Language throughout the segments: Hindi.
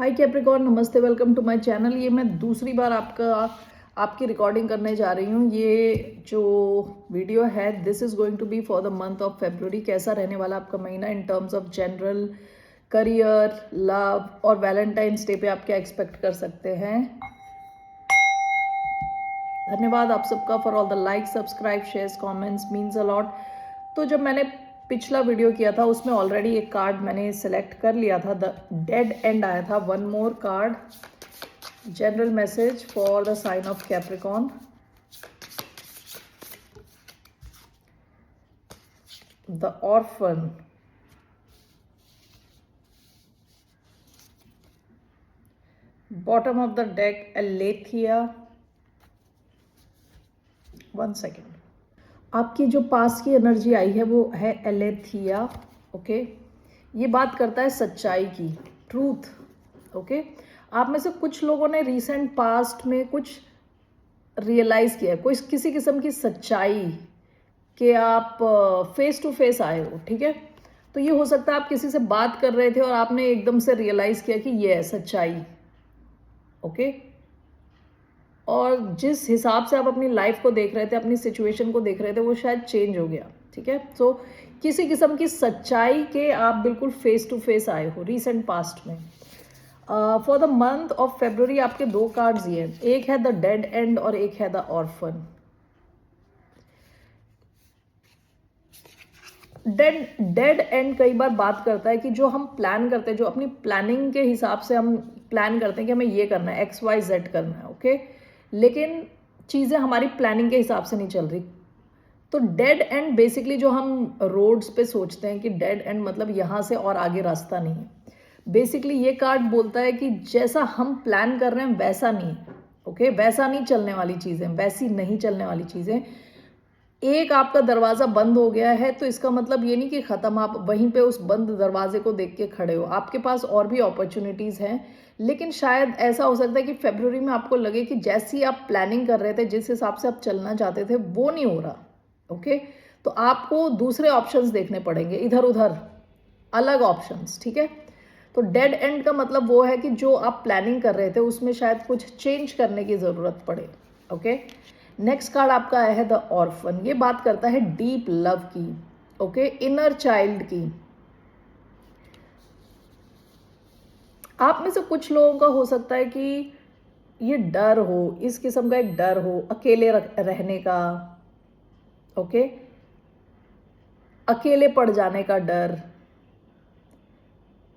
हाय कैप्रिकॉर्न, नमस्ते, वेलकम टू माय चैनल। ये मैं दूसरी बार आपकी रिकॉर्डिंग करने जा रही हूँ। ये जो वीडियो है this is going to be for the month of February. कैसा रहने वाला आपका महीना in terms of general, career, love और वैलेंटाइंस डे पे आप क्या एक्सपेक्ट कर सकते हैं। धन्यवाद आप सबका for all the like, subscribe, shares, comments, means a lot. तो जब मैंने पिछला वीडियो किया था उसमें ऑलरेडी एक कार्ड मैंने सेलेक्ट कर लिया था, द डेड एंड आया था। One more card, general message for the sign of Capricorn. The orphan, bottom of the deck, Aletheia. One second, आपकी जो पास की एनर्जी आई है वो है एलेथिया। ओके, ये बात करता है सच्चाई की, ट्रूथ। ओके, आप में से कुछ लोगों ने रिसेंट पास्ट में कुछ रियलाइज किया है, कोई किसी किस्म की सच्चाई कि आप फेस टू फेस आए हो। ठीक है, तो ये हो सकता है आप किसी से बात कर रहे थे और आपने एकदम से रियलाइज किया कि ये है सच्चाई। ओके, और जिस हिसाब से आप अपनी लाइफ को देख रहे थे, अपनी सिचुएशन को देख रहे थे, वो शायद चेंज हो गया। ठीक है, सो किसी किस्म की सच्चाई के आप बिल्कुल फेस टू फेस आए हो रिसेंट पास्ट में। For the month of February आपके दो कार्ड्स ये हैं, एक है द डेड एंड और एक है द ऑर्फन। डेड एंड कई बार बात करता है कि जो हम प्लान करते हैं, जो अपनी प्लानिंग के हिसाब से हम प्लान करते हैं कि हमें ये करना है, XYZ करना है। ओके, लेकिन चीज़ें हमारी प्लानिंग के हिसाब से नहीं चल रही। तो डेड एंड बेसिकली जो हम रोड्स पे सोचते हैं कि डेड एंड मतलब यहाँ से और आगे रास्ता नहीं है, बेसिकली ये कार्ड बोलता है कि जैसा हम प्लान कर रहे हैं वैसा नहीं। ओके, वैसा नहीं चलने वाली चीज़ें, वैसी नहीं चलने वाली चीज़ें। एक आपका दरवाज़ा बंद हो गया है तो इसका मतलब ये नहीं कि ख़त्म, आप वहीं पे उस बंद दरवाजे को देख के खड़े हो। आपके पास और भी अपॉर्चुनिटीज़ हैं, लेकिन शायद ऐसा हो सकता है कि फरवरी में आपको लगे कि जैसी आप प्लानिंग कर रहे थे, जिस हिसाब से आप चलना चाहते थे, वो नहीं हो रहा। ओके, तो आपको दूसरे ऑप्शंस देखने पड़ेंगे, इधर उधर अलग ऑप्शंस। ठीक है, तो डेड एंड का मतलब वो है कि जो आप प्लानिंग कर रहे थे उसमें शायद कुछ चेंज करने की ज़रूरत पड़े। ओके, नेक्स्ट कार्ड आपका आया है द ऑर्फन। ये बात करता है डीप लव की। ओके, इनर चाइल्ड की। आप में से कुछ लोगों का हो सकता है कि ये डर हो, इस किस्म का एक डर हो अकेले रहने का। ओके, अकेले पड़ जाने का डर।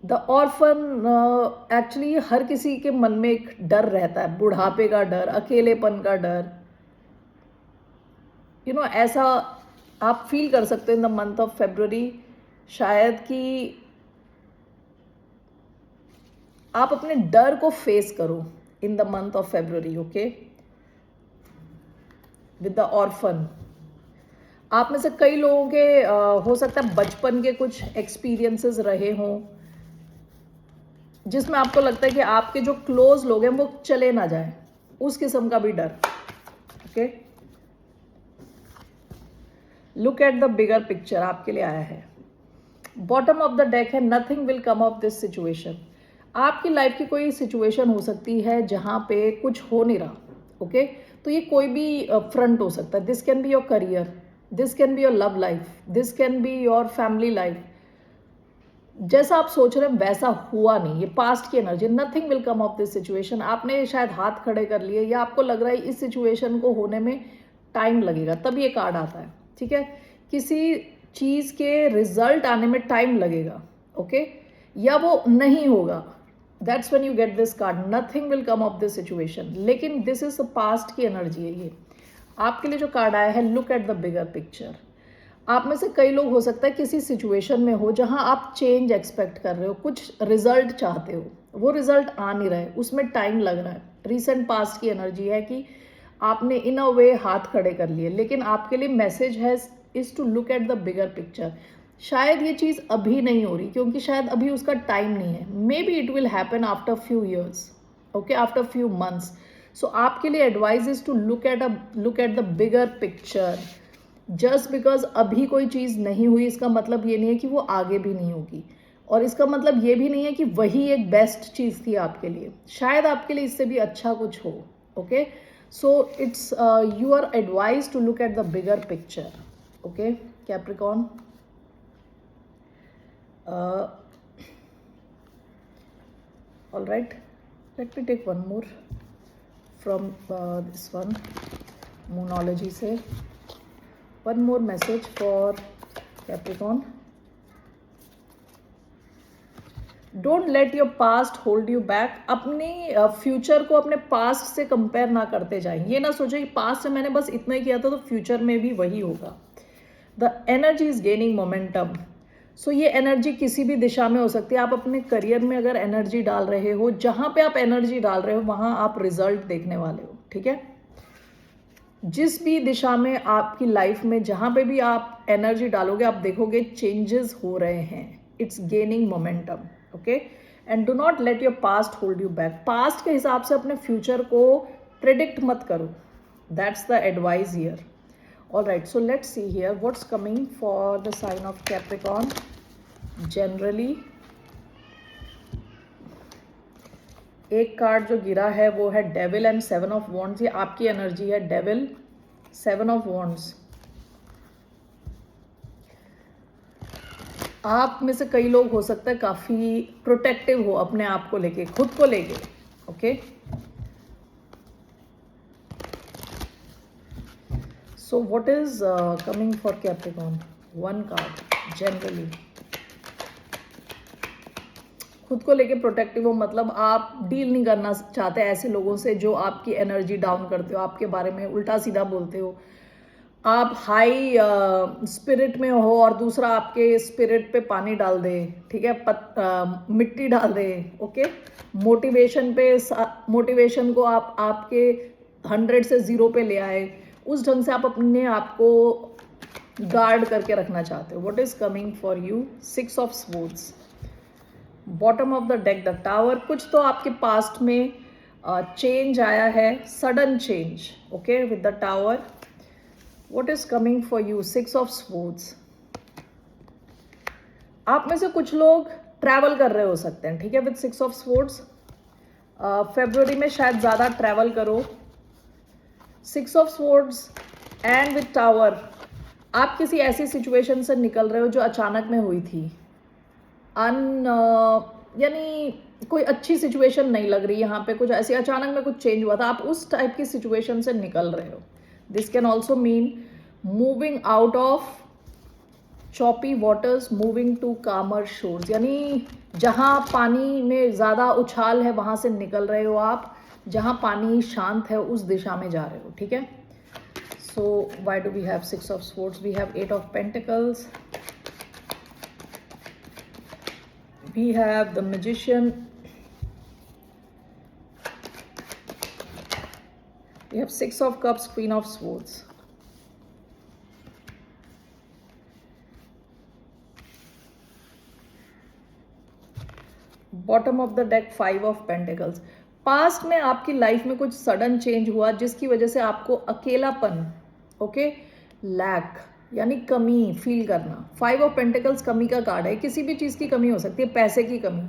द ऑर्फन एक्चुअली हर किसी के मन में एक डर रहता है, बुढ़ापे का डर, अकेलेपन का डर। ऐसा आप फील कर सकते हो in the month of February, शायद कि आप अपने डर को फेस करो in the month of February. Okay, with the orphan. आप में से कई लोगों के हो सकता है बचपन के कुछ एक्सपीरियंसेस रहे हों जिसमें आपको लगता है कि आपके जो क्लोज लोग हैं वो चले ना जाएं, उस किस्म का भी डर। Okay, look at the bigger picture आपके लिए आया है। बॉटम ऑफ द डेक है nothing will come of this situation. आपकी लाइफ की कोई सिचुएशन हो सकती है जहां पे कुछ हो नहीं रहा। ओके, तो ये कोई भी फ्रंट हो सकता है। This can be your career, this can be your love life, this can be your family life. जैसा आप सोच रहे हैं वैसा हुआ नहीं, ये पास्ट की energy. Nothing will come of this situation. आपने शायद हाथ खड़े कर लिए या आपको लग रहा है इस सिचुएशन को होने में टाइम लगेगा, तब ये कार्ड आता है। ठीक है, किसी चीज़ के रिजल्ट आने में टाइम लगेगा। ओके, या वो नहीं होगा। That's when you get this card, nothing will come of this situation. लेकिन दिस इज पास्ट की एनर्जी है। ये आपके लिए जो कार्ड आया है, look at the bigger picture. आप में से कई लोग हो सकता है किसी सिचुएशन में हो जहां आप चेंज एक्सपेक्ट कर रहे हो, कुछ रिजल्ट चाहते हो, वो रिजल्ट आ नहीं रहा है, उसमें टाइम लग रहा है। रिसेंट पास्ट की एनर्जी है कि आपने इन अ वे हाथ खड़े कर लिए, लेकिन आपके लिए मैसेज है is to look at the bigger picture. शायद ये चीज़ अभी नहीं हो रही क्योंकि शायद अभी उसका टाइम नहीं है। Maybe it will happen after few years. Okay, after few months. So आपके लिए advice is to look at the bigger picture. Just because अभी कोई चीज़ नहीं हुई इसका मतलब ये नहीं है कि वो आगे भी नहीं होगी। और इसका मतलब ये भी नहीं है कि वही एक बेस्ट चीज़ थी आपके लिए, शायद आपके लिए इससे भी अच्छा कुछ हो. Okay, so it's your advice to look at the bigger picture. Okay Capricorn. All right, let me take one more from this one Moonology से. One more message for Capricorn. Don't let your past hold you back. अपनी फ्यूचर को अपने पास्ट से कंपेयर ना करते जाएं. ये ना सोचो कि पास्ट से मैंने बस इतना ही किया था तो फ्यूचर में भी वही होगा. The energy is gaining momentum. So ये एनर्जी किसी भी दिशा में हो सकती है. आप अपने करियर में अगर एनर्जी डाल रहे हो, जहाँ पे आप एनर्जी डाल रहे हो वहाँ आप रिजल्ट देखने वाले हो. ठीक है, जिस भी दिशा में आपकी लाइफ में जहाँ पे भी आप एनर्जी डालोगे आप देखोगे चेंजेस हो रहे हैं. It's gaining momentum. Okay, and do not let your past hold you back. Past के हिसाब से अपने फ्यूचर को प्रिडिक्ट मत करो. That's the advice here. All right, so let's see here what's coming for the sign of Capricorn generally. एक कार्ड जो गिरा है वो है डेविल एंड 7 ऑफ वॉन्ड्स. ये आपकी एनर्जी है. Devil, 7 of wands. आप में से कई लोग हो सकता है काफ़ी प्रोटेक्टिव हो अपने आप को लेके, खुद को लेके. Okay, so what is coming for Capricorn? One card generally. खुद को लेके प्रोटेक्टिव हो मतलब आप डील नहीं करना चाहते ऐसे लोगों से जो आपकी एनर्जी डाउन करते हो, आपके बारे में उल्टा सीधा बोलते हो. आप हाई स्पिरिट में हो और दूसरा आपके स्पिरिट पे पानी डाल दे. ठीक है, मिट्टी डाल दे. ओके, मोटिवेशन को आप आपके 100 से 0 पे ले आए. उस ढंग से आप अपने आप को गार्ड करके रखना चाहते हो. What is coming for you? 6 of swords. Bottom of the deck the tower. कुछ तो आपके पास्ट में चेंज आया है, sudden change. Okay, with the tower. What is coming for you? 6 of swords. आप में से कुछ लोग ट्रैवल कर रहे हो सकते हैं. ठीक है, विद 6 ऑफ स्वॉर्ड्स. फरवरी में शायद ज़्यादा ट्रैवल करो. 6 of swords and with tower. आप किसी ऐसी सिचुएशन से निकल रहे हो जो अचानक में हुई थी. यानी कोई अच्छी सिचुएशन नहीं लग रही यहाँ पे, कुछ ऐसे अचानक में कुछ चेंज हुआ था, आप उस टाइप की सिचुएशन से निकल रहे हो. This can also mean moving out of choppy waters, moving to calmer shores. यानी जहाँ पानी में ज़्यादा उछाल है वहाँ से निकल रहे हो आप, जहाँ पानी शांत है उस दिशा में जा रहे हो. ठीक है, so why do we have 6 of swords? We have 8 of pentacles. We have the magician. We have 6 of cups, queen of swords. Bottom of the deck 5 of pentacles. Past में आपकी लाइफ में कुछ सडन चेंज हुआ जिसकी वजह से आपको अकेलापन, ओके, लैक यानी कमी फील करना. 5 ऑफ पेंटिकल्स कमी का कार्ड है. किसी भी चीज़ की कमी हो सकती है. पैसे की कमी,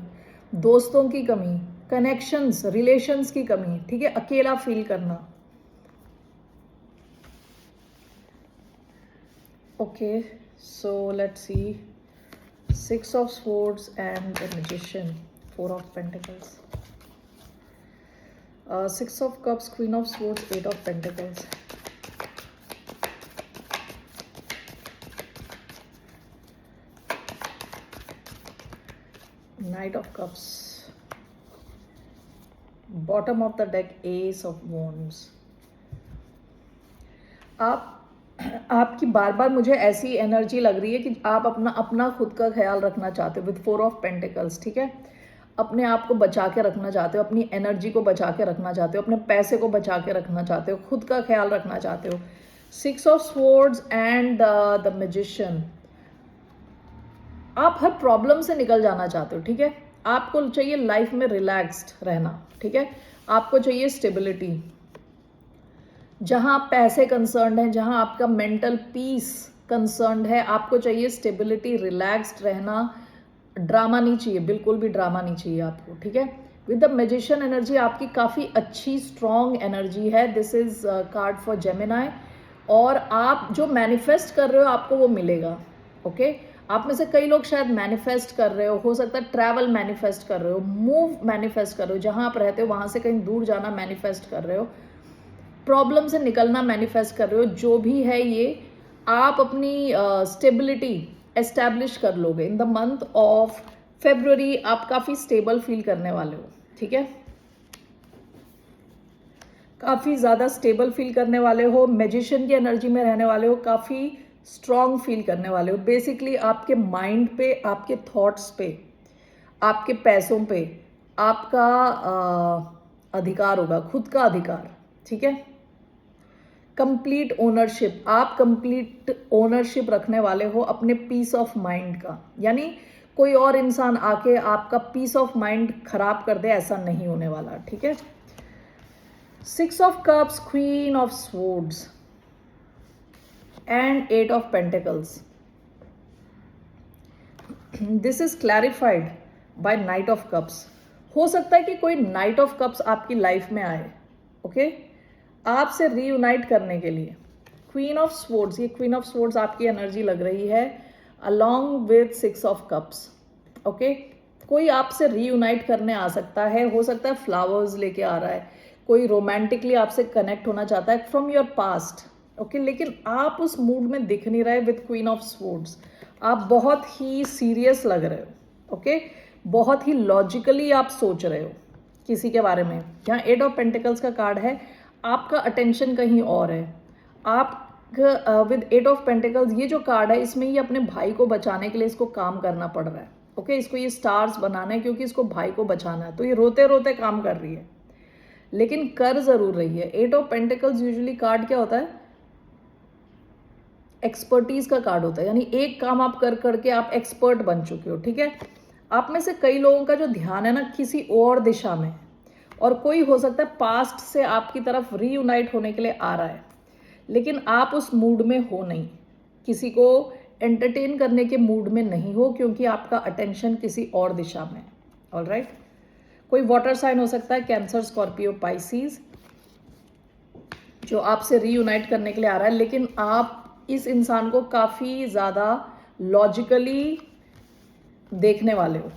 दोस्तों की कमी, कनेक्शंस, रिलेशंस की कमी. ठीक है, अकेला फील करना. Okay, so let's see. 6 of swords and the magician, 4 of pentacles. 6 of cups, queen of swords, 8 of pentacles. Knight of cups. Bottom of the deck, ace of wands. आपकी बार बार मुझे ऐसी एनर्जी लग रही है कि आप अपना खुद का ख्याल रखना चाहते हो विद 4 ऑफ पेंटिकल्स. ठीक है, अपने आप को बचा के रखना चाहते हो, अपनी एनर्जी को बचा के रखना चाहते हो, अपने पैसे को बचा के रखना चाहते हो, खुद का ख्याल रखना चाहते हो. 6 of swords and the magician. आप हर प्रॉब्लम से निकल जाना चाहते हो. ठीक है, आपको चाहिए लाइफ में रिलैक्स्ड रहना. ठीक है, आपको चाहिए स्टेबिलिटी. जहाँ पैसे कंसर्न्ड हैं, जहाँ आपका मेंटल पीस कंसर्न्ड है, आपको चाहिए स्टेबिलिटी, रिलैक्स्ड रहना, ड्रामा नहीं चाहिए, बिल्कुल भी ड्रामा नहीं चाहिए आपको, ठीक है। विद द मैजिशियन एनर्जी आपकी काफ़ी अच्छी स्ट्रॉन्ग एनर्जी है। This is called for Gemini. और आप जो मैनिफेस्ट कर रहे हो आपको वो मिलेगा, ओके। आप में से कई लोग शायद मैनिफेस्ट कर रहे हो सकता है ट्रैवल मैनिफेस्ट कर रहे हो, मूव मैनिफेस्ट कर रहे हो, जहाँ आप रहते हो वहाँ से कहीं दूर जाना मैनिफेस्ट कर रहे हो, प्रॉब्लम से निकलना मैनिफेस्ट कर रहे हो। जो भी है ये, आप अपनी स्टेबिलिटी एस्टैब्लिश कर लोगे in the month of February. आप काफ़ी स्टेबल फील करने वाले हो, ठीक है, काफ़ी ज़्यादा स्टेबल फील करने वाले हो, मैजिशियन की एनर्जी में रहने वाले हो, काफ़ी स्ट्रॉन्ग फील करने वाले हो। बेसिकली आपके माइंड पे, आपके थॉट्स पे, आपके पैसों पे आपका अधिकार होगा, खुद का अधिकार, ठीक है। कंप्लीट ओनरशिप, आप कंप्लीट ओनरशिप रखने वाले हो अपने पीस ऑफ माइंड का। यानी कोई और इंसान आके आपका पीस ऑफ माइंड खराब कर दे, ऐसा नहीं होने वाला, ठीक है। 6 of cups, queen of swords and 8 of pentacles. This is clarified by knight of cups. हो सकता है कि कोई नाइट ऑफ कप्स आपकी लाइफ में आए, ओके, आपसे रीयूनाइट करने के लिए। क्वीन ऑफ स्वॉर्ड्स, ये क्वीन ऑफ स्वॉर्ड्स आपकी एनर्जी लग रही है along with 6 of cups, okay. कोई आपसे रीयूनाइट करने आ सकता है, हो सकता है फ्लावर्स लेके आ रहा है, कोई रोमांटिकली आपसे कनेक्ट होना चाहता है फ्रॉम योर पास्ट, ओके। लेकिन आप उस मूड में दिख नहीं रहे विथ क्वीन ऑफ स्वॉर्ड्स। आप बहुत ही सीरियस लग रहे हो, ओके, बहुत ही लॉजिकली आप सोच रहे हो किसी के बारे में। यहाँ 8 ऑफ पेंटिकल्स का कार्ड है, आपका अटेंशन कहीं और है। आप विद 8 ऑफ पेंटिकल्स, ये जो कार्ड है इसमें ये अपने भाई को बचाने के लिए इसको काम करना पड़ रहा है, ओके। इसको ये स्टार्स बनाना है क्योंकि इसको भाई को बचाना है, तो ये रोते रोते काम कर रही है, लेकिन कर जरूर रही है। 8 ऑफ पेंटिकल्स यूजुअली कार्ड क्या होता है, एक्सपर्टीज का कार्ड होता है। यानी एक काम आप कर करके आप एक्सपर्ट बन चुके हो, ठीक है। आप में से कई लोगों का जो ध्यान है ना किसी और दिशा में, और कोई हो सकता है पास्ट से आपकी तरफ रीयूनाइट होने के लिए आ रहा है, लेकिन आप उस मूड में हो नहीं, किसी को एंटरटेन करने के मूड में नहीं हो, क्योंकि आपका अटेंशन किसी और दिशा में। ऑलराइट, कोई वाटर साइन हो सकता है, कैंसर, स्कॉर्पियो, पाइसीज, जो आपसे रीयूनाइट करने के लिए आ रहा है, लेकिन आप इस इंसान को काफ़ी ज़्यादा लॉजिकली देखने वाले हो,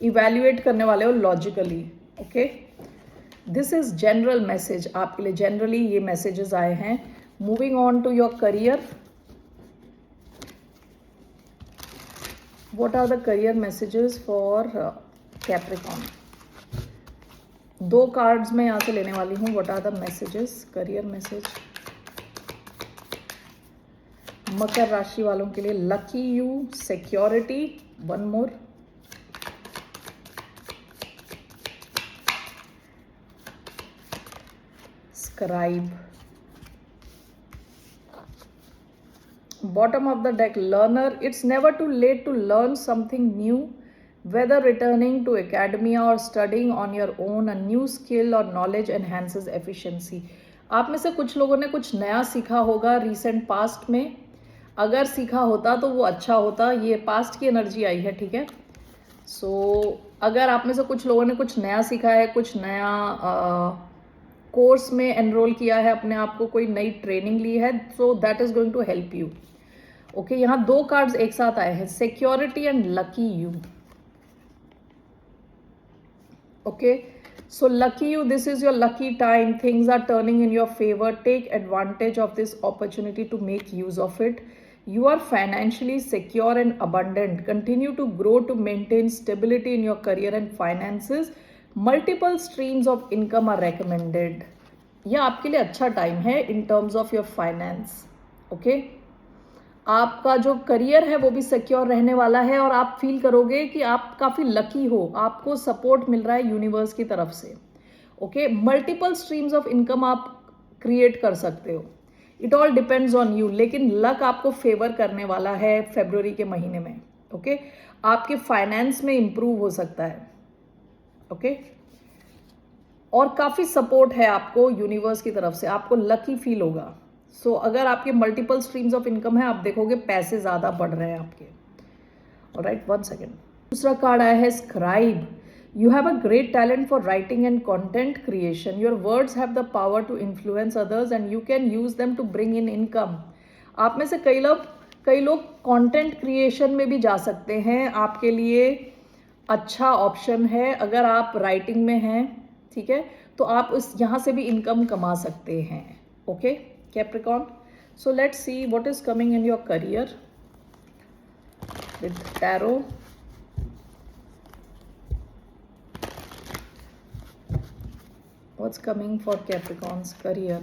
इवैल्यूएट करने वाले हो logically, okay. This is general message आपके लिए, जनरली ये मैसेजेस आए हैं। Moving on to your career, what are the career messages for Capricorn. 2 cards मैं यहाँ से लेने वाली हूँ। What are the messages, career message मकर राशि वालों के लिए। Lucky you, security, one more, scribe, bottom of the deck, learner. It's never too late to learn something new, whether returning to academia or studying on your own. A new skill or knowledge enhances efficiency. आप में से कुछ लोगों ने कुछ नया सीखा होगा रिसेंट पास्ट में, अगर सीखा होता तो वो अच्छा होता। ये पास्ट की एनर्जी आई है, ठीक है। सो अगर आप में से कुछ लोगों ने कुछ नया सीखा है, कुछ नया कोर्स में एनरोल किया है अपने आप को, कोई नई ट्रेनिंग ली है, so that is going to help you, okay. यहाँ 2 कार्ड्स एक साथ आए हैं, security and lucky you, okay. So lucky you, this is your lucky time, things are turning in your favour, take advantage of this opportunity to make use of it. You are financially secure and abundant. Continue to grow to maintain stability in your career and finances. Multiple streams of income are recommended. यह आपके लिए अच्छा टाइम है in terms of your finance. Okay? आपका जो करियर है वो भी सिक्योर रहने वाला है, और आप फील करोगे कि आप काफ़ी लकी हो, आपको सपोर्ट मिल रहा है यूनिवर्स की तरफ से, okay. Multiple streams of income आप क्रिएट कर सकते हो, it all depends on you. लेकिन लक आपको फेवर करने वाला है फरवरी के महीने में, ओके। आपके फाइनेंस में इंप्रूव हो सकता है, ओके। और काफ़ी सपोर्ट है आपको यूनिवर्स की तरफ से, आपको लकी फील होगा। सो अगर आपके मल्टीपल स्ट्रीम्स ऑफ इनकम है, आप देखोगे पैसे ज़्यादा बढ़ रहे हैं आपके, ऑलराइट, 1 सेकेंड। दूसरा कार्ड आया है scribe. You have a great talent for writing and content creation. Your words have the power to influence others and you can use them to bring in income. आप में से कई लोग कंटेंट क्रिएशन में भी जा सकते हैं। आपके लिए अच्छा ऑप्शन है अगर आप राइटिंग में हैं, ठीक है, तो आप उस यहाँ से भी इनकम कमा सकते हैं। Okay Capricorn, so let's see what is coming in your career with tarot. What's coming for Capricorn's career?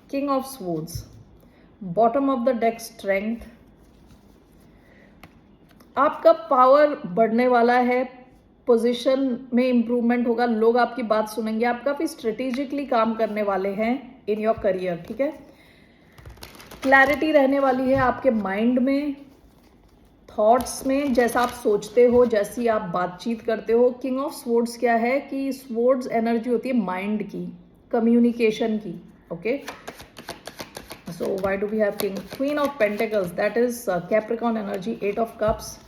King of Swords. Bottom of the deck, strength. आपका पावर बढ़ने वाला है, पोजीशन में इंप्रूवमेंट होगा, लोग आपकी बात सुनेंगे, आप काफ़ी स्ट्रेटेजिकली काम करने वाले हैं इन योर करियर, ठीक है। क्लैरिटी रहने वाली है आपके माइंड में, थॉट्स में, जैसा आप सोचते हो, जैसी आप बातचीत करते हो। किंग ऑफ स्वॉर्ड्स क्या है कि स्वॉर्ड्स एनर्जी होती है माइंड की, कम्युनिकेशन की। Okay, so why do we have king? Queen of pentacles, that is Capricorn energy. 8 of cups,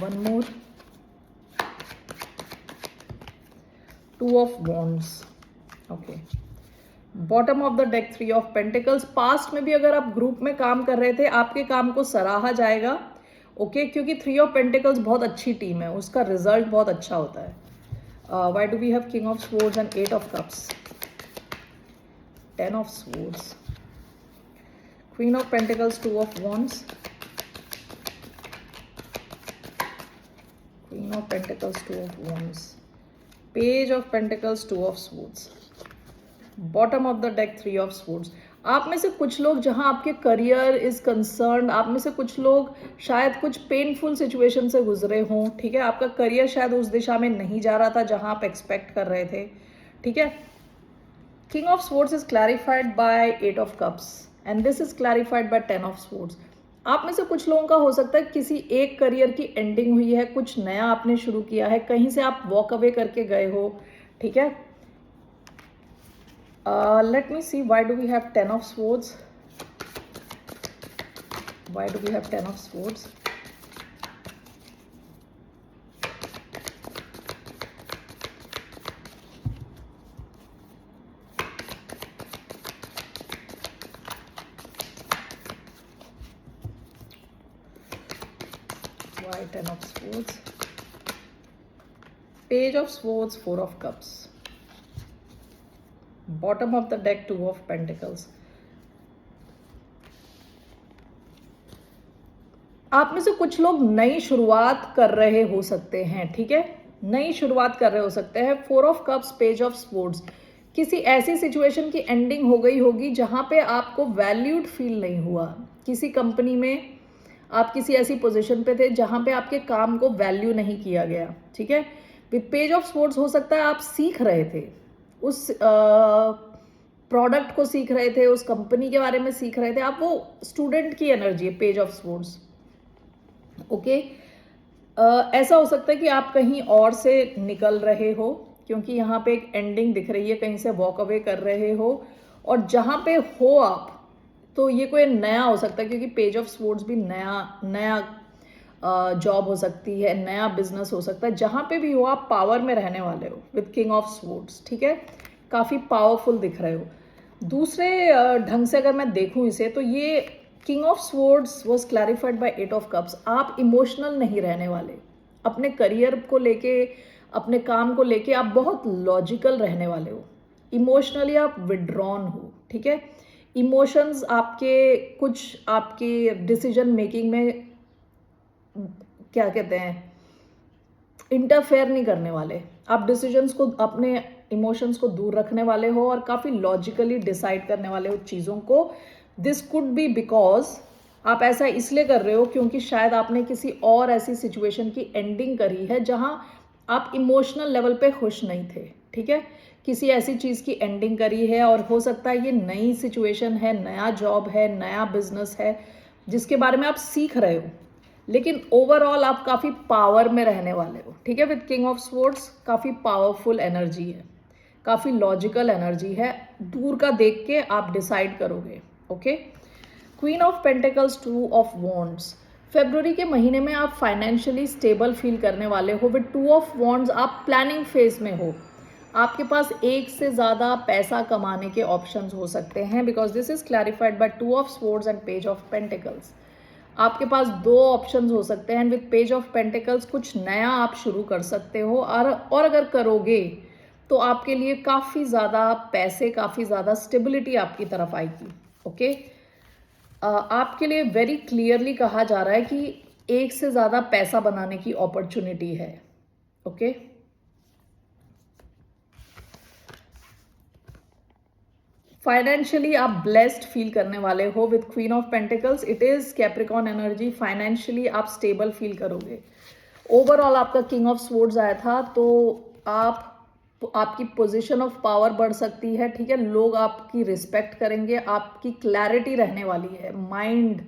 one more, 2 of wands. Okay, bottom of the deck 3 of pentacles. Past में भी अगर आप ग्रुप में काम कर रहे थे, आपके काम को सराहा जाएगा, ओके, क्योंकि 3 ऑफ पेंटिकल्स बहुत अच्छी टीम है, उसका रिजल्ट बहुत अच्छा होता है। Why do we have king of swords and 8 of cups, 10 of swords, queen of pentacles, 2 of wands, queen of pentacles, 2 of wands, page of pentacles, 2 of swords, bottom of the deck 3 of swords. आप में से कुछ लोग, जहां आपके करियर इज कंसर्न, आप में से कुछ लोग शायद कुछ पेनफुल सिचुएशन से गुजरे हों, ठीक है। आपका करियर शायद उस दिशा में नहीं जा रहा था जहां आप एक्सपेक्ट कर रहे थे, ठीक है। King of swords is clarified by 8 of cups and this is clarified by 10 of swords. आप में से कुछ लोगों का हो सकता है किसी एक करियर की एंडिंग हुई है, कुछ नया आपने शुरू किया है, कहीं से आप वॉक अवे करके गए हो, ठीक है। Let me see, why do we have 10 of swords? Why do we have 10 of swords? Why 10 of swords? Page of swords, 4 of cups. Bottom of the deck 2 of pentacles. आप में से कुछ लोग नई शुरुआत कर रहे हो सकते हैं, ठीक है, नई शुरुआत कर रहे हो सकते हैं। 4 of cups, page of swords. किसी ऐसी सिचुएशन की एंडिंग हो गई होगी जहां पे आपको वैल्यूड फील नहीं हुआ। किसी कंपनी में आप किसी ऐसी पोजीशन पे थे जहां पे आपके काम को वैल्यू नहीं किया गया, ठीक है। विद पेज ऑफ स्वॉर्ड्स हो सकता है आप सीख रहे थे, उस प्रोडक्ट को सीख रहे थे, उस कंपनी के बारे में सीख रहे थे, आप वो स्टूडेंट की एनर्जी है, पेज ऑफ स्वॉर्ड्स। ओके, ऐसा हो सकता है कि आप कहीं और से निकल रहे हो, क्योंकि यहाँ पे एक एंडिंग दिख रही है, कहीं से वॉक अवे कर रहे हो, और जहाँ पे हो आप, तो ये कोई नया हो सकता है, क्योंकि पेज ऑफ स्वॉर्ड्स भी नया जॉब हो सकती है, नया बिजनेस हो सकता है। जहाँ पे भी हो आप पावर में रहने वाले हो विद किंग ऑफ स्वॉर्ड्स, ठीक है, काफ़ी पावरफुल दिख रहे हो। दूसरे ढंग से अगर मैं देखूँ इसे, तो ये king of swords was clarified by 8 of cups. आप इमोशनल नहीं रहने वाले अपने करियर को लेके, अपने काम को लेके, आप बहुत लॉजिकल रहने वाले हो। इमोशनली आप विड्रॉन हो, ठीक है। इमोशंस आपके डिसीजन मेकिंग में क्या कहते हैं, इंटरफेयर नहीं करने वाले। आप डिसीजंस को, अपने इमोशंस को दूर रखने वाले हो और काफ़ी लॉजिकली डिसाइड करने वाले हो चीज़ों को। दिस कुड बी बिकॉज आप ऐसा इसलिए कर रहे हो क्योंकि शायद आपने किसी और ऐसी सिचुएशन की एंडिंग करी है जहां आप इमोशनल लेवल पे खुश नहीं थे, ठीक है। किसी ऐसी चीज़ की एंडिंग करी है और हो सकता है ये नई सिचुएशन है, नया जॉब है, नया बिजनेस है जिसके बारे में आप सीख रहे हो, लेकिन ओवरऑल आप काफ़ी पावर में रहने वाले हो, ठीक है। विद किंग ऑफ स्वॉर्ड्स काफ़ी पावरफुल एनर्जी है, काफ़ी लॉजिकल एनर्जी है, दूर का देख के आप डिसाइड करोगे, okay. Queen of pentacles, 2 of wands. फरवरी के महीने में आप फाइनेंशियली स्टेबल फील करने वाले हो। विद 2 ऑफ वॉन्ड्स आप प्लानिंग फेज में हो। आपके पास एक से ज़्यादा पैसा कमाने के ऑप्शंस हो सकते हैं, because this is clarified by 2 of swords and page of pentacles. आपके पास 2 ऑप्शंस हो सकते हैं। विद पेज ऑफ पेंटिकल्स कुछ नया आप शुरू कर सकते हो, और अगर करोगे तो आपके लिए काफ़ी ज़्यादा पैसे, काफ़ी ज़्यादा स्टेबिलिटी आपकी तरफ आएगी। ओके, आपके लिए वेरी क्लियरली कहा जा रहा है कि एक से ज़्यादा पैसा बनाने की अपॉर्चुनिटी है। ओके, फाइनेंशियली आप ब्लेस्ड फील करने वाले हो। With queen of pentacles, it is Capricorn energy. Financially आप स्टेबल फील करोगे। ओवरऑल आपका किंग ऑफ स्वॉर्ड्स आया था, तो आपकी पोजीशन ऑफ पावर बढ़ सकती है। ठीक है, लोग आपकी रिस्पेक्ट करेंगे, आपकी क्लैरिटी रहने वाली है। माइंड,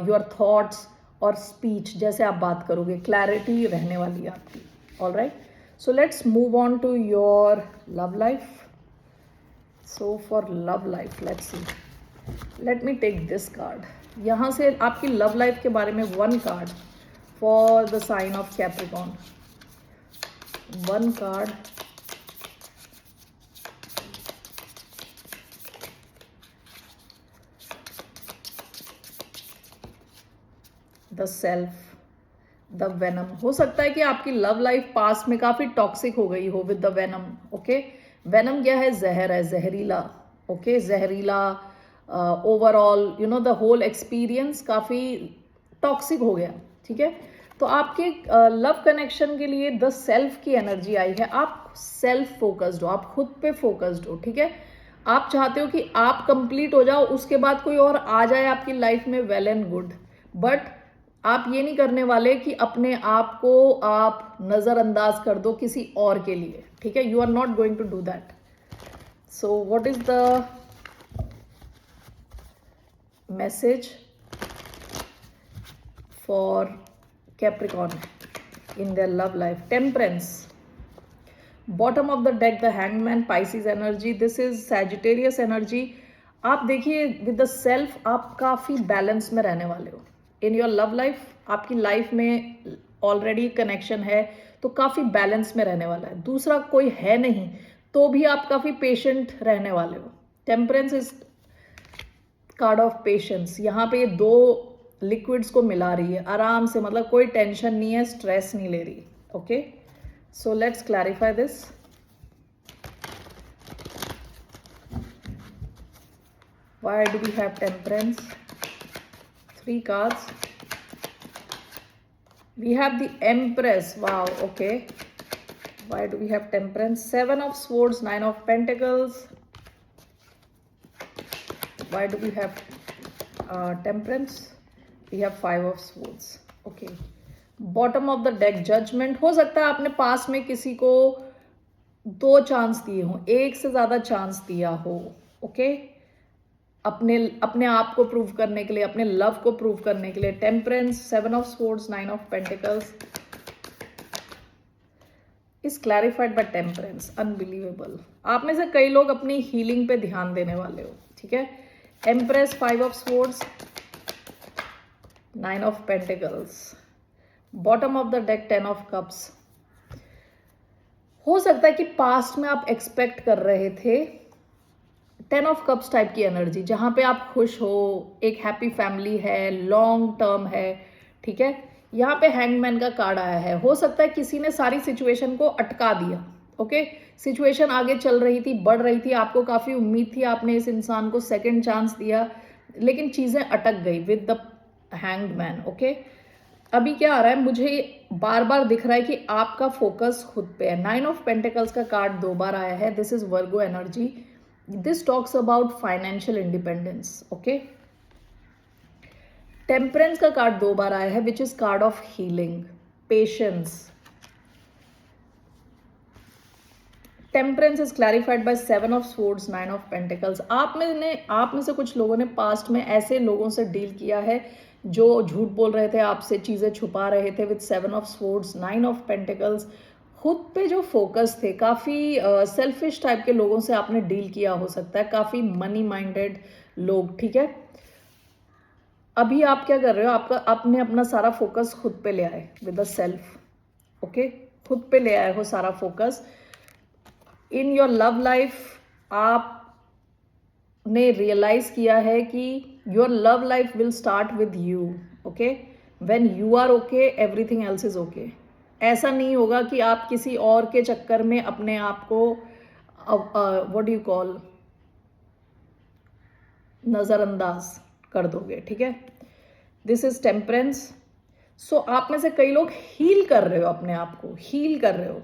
योर थॉट्स और स्पीच, जैसे आप बात करोगे, क्लैरिटी रहने वाली है आपकी। All right, so let's move on to your love life. So for love life, let's see. Let me take this card. यहाँ से आपकी लव लाइफ के बारे में 1 card for the sign of Capricorn. 1 card. The self, the venom. हो सकता है कि आपकी लव लाइफ पास में काफी टॉक्सिक हो गई हो with the venom. Okay, venom क्या है? जहर है, जहरीला. ओके, जहरीला. Overall you know the whole experience काफ़ी टॉक्सिक हो गया. ठीक है, तो आपके लव कनेक्शन के लिए द सेल्फ की एनर्जी आई है. आप सेल्फ फोकस्ड हो, आप खुद पे फोकस्ड हो. ठीक है, आप चाहते हो कि आप कंप्लीट हो जाओ, उसके बाद कोई और आ जाए आपकी लाइफ में, वेल एंड गुड. बट आप ये नहीं करने वाले कि अपने आप को आप नज़रअंदाज कर दो किसी और के लिए. ठीक है, you are not going to do that. So what is the message for Capricorn in their love life? Temperance. Bottom of the deck, the Hangman, Pisces energy. This is Sagittarius energy. आप देखिए, विद द सेल्फ आप काफ़ी बैलेंस में रहने वाले हो. इन योर लव लाइफ, आपकी लाइफ में ऑलरेडी कनेक्शन है, तो काफ़ी बैलेंस में रहने वाला है. दूसरा कोई है नहीं तो भी आप काफ़ी पेशेंट रहने वाले हो. Temperance is card of patience. यहाँ पे 2 लिक्विड्स को मिला रही है आराम से, मतलब कोई टेंशन नहीं है, स्ट्रेस नहीं ले रही. Okay, so let's clarify this. Why do we have temperance? 3 cards. We have the Empress. Wow, okay. Why do we have temperance? 7 of swords, 9 of pentacles. Why do we have temperance? We have 5 of swords. Okay. Bottom of the deck, judgment. हो सकता है आपने पास में किसी को 2 चांस दिए हो, एक से ज़्यादा चांस दिया हो. ओके, अपने आप को प्रूव करने के लिए, अपने लव को प्रूव करने के लिए. Temperance, 7 of swords, 9 of pentacles is clarified by temperance. Unbelievable. आप में से कई लोग अपनी हीलिंग पे ध्यान देने वाले हो. ठीक है, empress, 5 of swords, 9 of pentacles. Bottom of the deck, 10 of cups. हो सकता है कि पास्ट में आप एक्सपेक्ट कर रहे थे 10 ऑफ कप्स टाइप की एनर्जी, जहाँ पे आप खुश हो, एक हैप्पी फैमिली है, लॉन्ग टर्म है. ठीक है, यहाँ पे हैंगमैन का कार्ड आया है. हो सकता है किसी ने सारी सिचुएशन को अटका दिया. ओके, सिचुएशन आगे चल रही थी, बढ़ रही थी, आपको काफ़ी उम्मीद थी, आपने इस इंसान को सेकंड चांस दिया, लेकिन चीज़ें अटक गई विद द हैंगमैन. ओके, अभी क्या आ रहा है, मुझे बार बार दिख रहा है कि आपका फोकस खुद पे है. 9 ऑफ पेंटिकल्स का कार्ड 2 बार आया है. This is Virgo energy. This talks about financial independence. Okay, temperance का कार्ड 2 बार आया है, which is card of healing, patience. Temperance is clarified by 7 of swords, 9 of pentacles. आप में से कुछ लोगों ने पास्ट में ऐसे लोगों से डील किया है जो झूठ बोल रहे थे आपसे, चीज़ें छुपा रहे थे. With 7 of swords, 9 of pentacles, खुद पे जो फोकस थे, काफ़ी सेल्फिश टाइप के लोगों से आपने डील किया हो सकता है, काफ़ी मनी माइंडेड लोग. ठीक है, अभी आप क्या कर रहे हो, आपने अपना सारा फोकस खुद पे ले आए विद द सेल्फ, ओके, खुद पे ले आए हो सारा focus. In your love life आपने रियलाइज किया है कि your love life will start with you, okay. When you are okay everything else is okay. ऐसा नहीं होगा कि आप किसी और के चक्कर में अपने आप को व्हाट डू यू कॉल नज़रअंदाज कर दोगे, ठीक है। This is temperance. सो आप में से कई लोग हील कर रहे हो, अपने आप को हील कर रहे हो,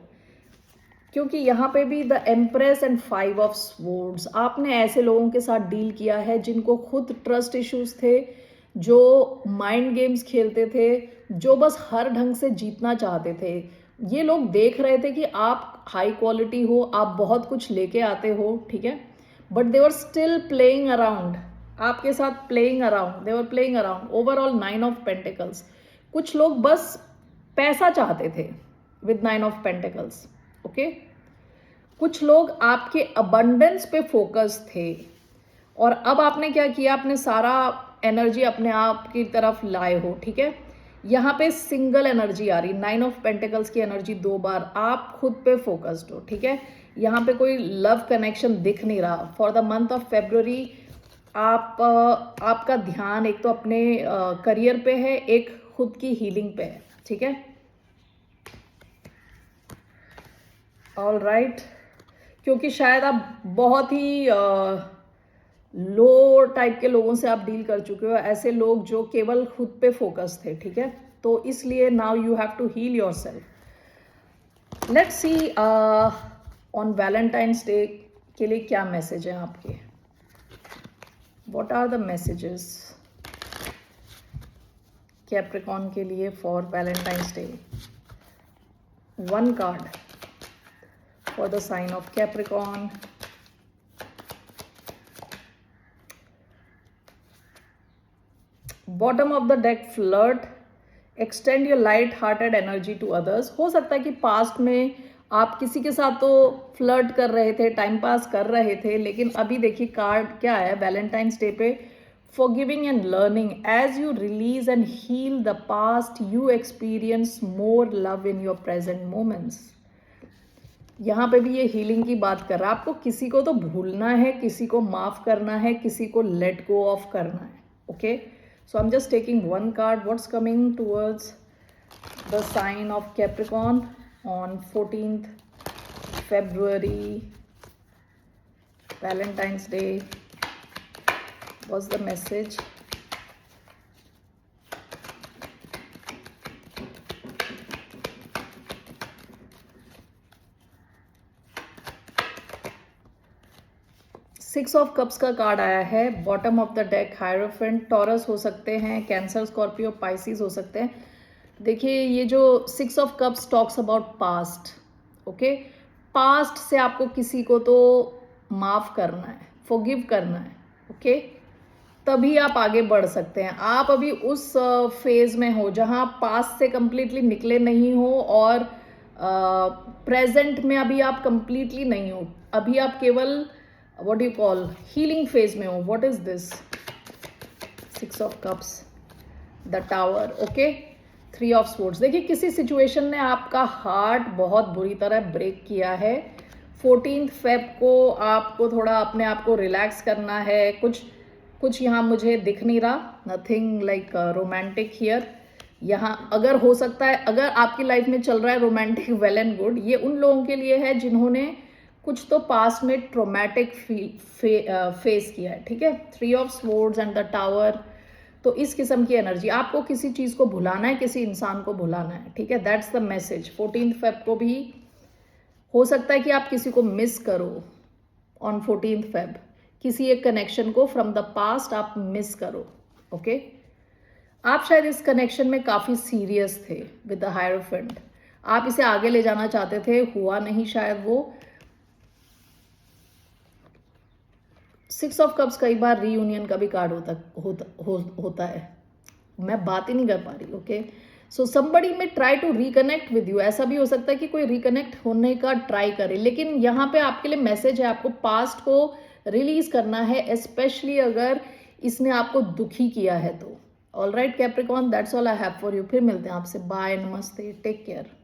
क्योंकि यहाँ पे भी the empress and 5 of swords. आपने ऐसे लोगों के साथ डील किया है जिनको खुद ट्रस्ट इश्यूज थे, जो माइंड गेम्स खेलते थे, जो बस हर ढंग से जीतना चाहते थे। ये लोग देख रहे थे कि आप हाई क्वालिटी हो, आप बहुत कुछ लेके आते हो, ठीक है, but they were still playing around, आपके साथ playing around, they were playing around. Overall 9 of pentacles. कुछ लोग बस पैसा चाहते थे विद 9 ऑफ पेंटिकल्स, ओके। कुछ लोग आपके अबंडेंस पे फोकस थे, और अब आपने क्या किया, आपने सारा एनर्जी अपने आप की तरफ लाए हो, ठीक है। यहाँ पे सिंगल एनर्जी आ रही, 9 ऑफ पेंटिकल्स की एनर्जी 2 बार, आप खुद पे फोकस्ड हो, ठीक है। यहाँ पे कोई लव कनेक्शन दिख नहीं रहा। For the month of February आपका ध्यान एक तो अपने करियर पे है, एक खुद की हीलिंग पे है, ठीक है। ऑल राइट, क्योंकि शायद आप बहुत ही लो टाइप के लोगों से आप डील कर चुके हो, ऐसे लोग जो केवल खुद पे फोकस थे, ठीक है। तो इसलिए now you have to heal yourself. Let's see on Valentine's day के लिए क्या मैसेज है आपके। What are the messages Capricorn के लिए for Valentine's day. 1 card for the sign of Capricorn. Bottom of the deck, flirt. Extend your light-hearted energy to others. हो सकता है कि पास्ट में आप किसी के साथ तो फ्लर्ट कर रहे थे, टाइम पास कर रहे थे, लेकिन अभी देखिए कार्ड क्या है वैलेंटाइंस डे पे। Forgiving and learning. As you release and heal the past, you experience more love in your present moments. यहाँ पे भी ये हीलिंग की बात कर रहा है। आपको किसी को तो भूलना है, किसी को माफ करना है, किसी को लेट गो ऑफ करना है, okay. So I am just taking 1 card. What's coming towards the sign of Capricorn on 14th February, Valentine's Day. What's the message? Six of cups का कार्ड आया है। Bottom of the deck hierophant. Taurus हो सकते हैं, कैंसर, स्कॉर्पियो, पाइसिस हो सकते हैं। देखिए ये जो 6 of cups talks about past, okay. Past से आपको किसी को तो माफ करना है, फॉरगिव करना है, ओके। तभी आप आगे बढ़ सकते हैं। आप अभी उस फेज में हो जहां पास्ट से कंप्लीटली निकले नहीं हो, और प्रेजेंट में अभी आप कंप्लीटली नहीं हो। अभी आप केवल what do you call healing phase में हो। what is this 6 of cups, the tower, okay, 3 of swords। देखिए किसी सिचुएशन ने आपका हार्ट बहुत बुरी तरह ब्रेक किया है। 14th Feb को आपको थोड़ा अपने आप को रिलैक्स करना है। कुछ यहाँ मुझे दिख नहीं रहा, नथिंग लाइक रोमांटिक हियर। यहाँ अगर हो सकता है, अगर आपकी लाइफ में चल रहा है रोमांटिक, वेल एंड गुड। ये उन लोगों के लिए है जिन्होंने कुछ तो पास्ट में ट्रोमैटिक फेस किया है, ठीक है। 3 of swords and the tower. तो इस किस्म की एनर्जी, आपको किसी चीज़ को भुलाना है, किसी इंसान को भुलाना है, ठीक है। That's the message. 14th Feb को भी हो सकता है कि आप किसी को मिस करो ऑन 14th Feb। किसी एक कनेक्शन को फ्रॉम द पास्ट आप मिस करो, ओके। आप शायद इस कनेक्शन में काफ़ी सीरियस थे विद द हायरोफेंट। आप इसे आगे ले जाना चाहते थे, हुआ नहीं शायद वो। 6 ऑफ कप्स कई बार रीयूनियन का भी कार्ड होता है। मैं बात ही नहीं कर पा रही, okay. So somebody may try to reconnect with you. ऐसा भी हो सकता है कि कोई रिकनेक्ट होने का ट्राई करे, लेकिन यहाँ पे आपके लिए मैसेज है, आपको पास्ट को रिलीज करना है, स्पेशली अगर इसने आपको दुखी किया है तो, all right Capricorn, that's all I have for you. फिर मिलते हैं आपसे, बाय, नमस्ते, टेक केयर।